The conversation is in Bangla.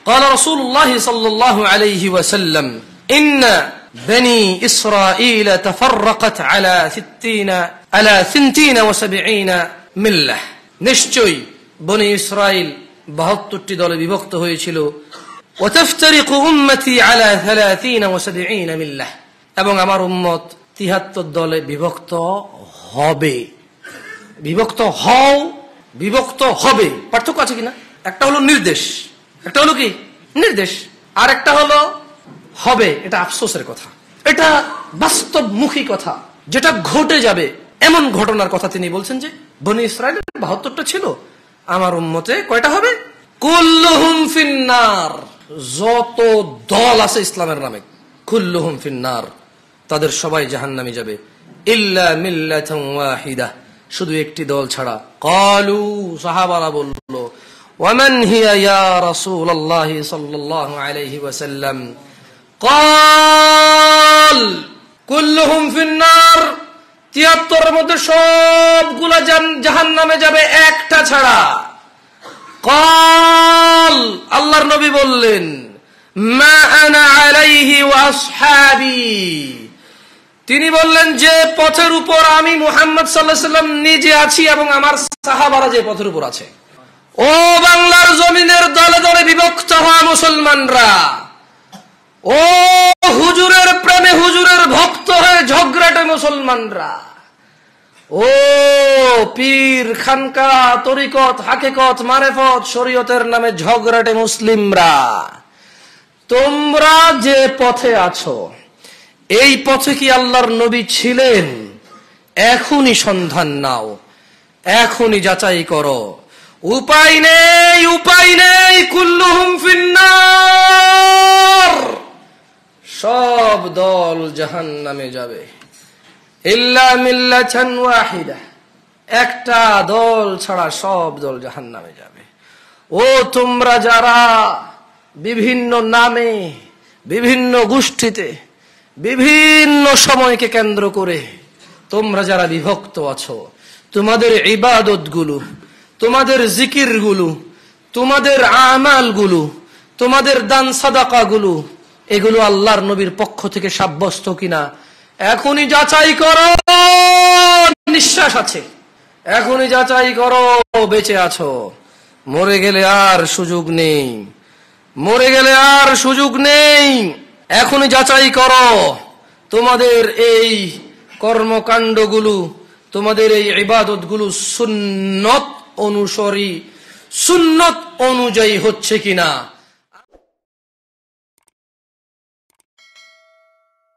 قال رسول الله صلى الله عليه وسلم إن بني إسرائيل تفرقت على 72 মিল্লাহ। নিশ্চয়ই বনি ইসরাইল 72টি দলে বিভক্ত হয়েছিল। وتفترق أمتي على 73 মিল্লাহ, এবং আমার উম্মত 73 দলে বিভক্ত হবে। বিভক্ত হও, বিভক্ত হবে, পার্থক্য আছে কিনা? একটা হলো নির্দেশ, একটা হলো কি নির্দেশ, আর একটা হলো হবে। এটা আফসোসের কথা, এটা বাস্তবমুখী কথা, যেটা ঘটে যাবে এমন ঘটনার কথা তিনি বলছেন যে বনি ইসরাইলের 72টা ছিল, আমার উম্মতে কয়টা হবে? কুল্লুহুম ফিন্নার। যত দল আছে ইসলামের নামে, কুল্লুহুম ফিন্নার, তাদের সবাই জাহান্নামে যাবে। ইল্লা মিল্লাতান ওয়াহিদা, শুধু একটি দল ছাড়া। ক্বালু, সাহাবারা বলল, ওয়ামান হিয়া ইয়া রাসূলুল্লাহ সাল্লাল্লাহু আলাইহি ওয়াসাল্লাম? ক্বাল কুল্লুহুম ফিন্নার, 73 এর মধ্যে সবগুলা জাহান্নামে যাবে, একটা ছাড়া। ক্বাল, আল্লাহর নবী বললেন, মা আনা আলাইহি ওয়া আসহাবি, তিনি বললেন যে পথের উপর আমি মুহাম্মদ সাল্লাল্লাহু আলাইহি ওয়াসাল্লাম নিজে আছি এবং আমার সাহাবারা যে পথের উপর আছে। ও বাংলার জমিনের দলে দলে বিভক্ত হওয়া মুসলমানরা, ও হুজুরের প্রেমে হুজুরের ভক্ত হয়ে ঝগড়াটে মুসলমানরা, ও পীর খানকা তরিকত হাকিকত মারেফত শরীয়তের নামে ঝগড়াটে মুসলিমরা, তোমরা যে পথে আছো এই পথে কি আল্লাহর নবী ছিলেন? এখনই সন্ধান নাও, এখনই যাচাই করো। উপায় নেই, উপায় নেই, কুল্লুহুম ফিন্নার, সব দল জাহান্নামে যাবে। ইল্লা মিল্লাতান ওয়াহিদা, একটা দল ছাড়া সব দল জাহান্নামে যাবে। ও তোমরা যারা বিভিন্ন নামে, বিভিন্ন গোষ্ঠীতে, বিভিন্ন সময়কে কেন্দ্র করে তোমরা যারা বিভক্ত আছো, তোমাদের ইবাদত গুলো, তোমাদের জিকির গুলো, তোমাদের আমাল গুলো, তোমাদের দান সাদাকা গুলো, এগুলো আল্লাহর নবীর পক্ষ থেকে সাব্যস্ত কিনা এখনই যাচাই করো। নিঃশ্বাস আছে, এখনই যাচাই করো, বেঁচে আছো। মরে গেলে আর সুযোগ নেই, মরে গেলে আর সুযোগ নেই। এখনই যাচাই করো তোমাদের এই কর্মকাণ্ডগুলো, তোমাদের এই ইবাদতগুলো সুন্নত অনুসারী, সুন্নত অনুযায়ী হচ্ছে কিনা।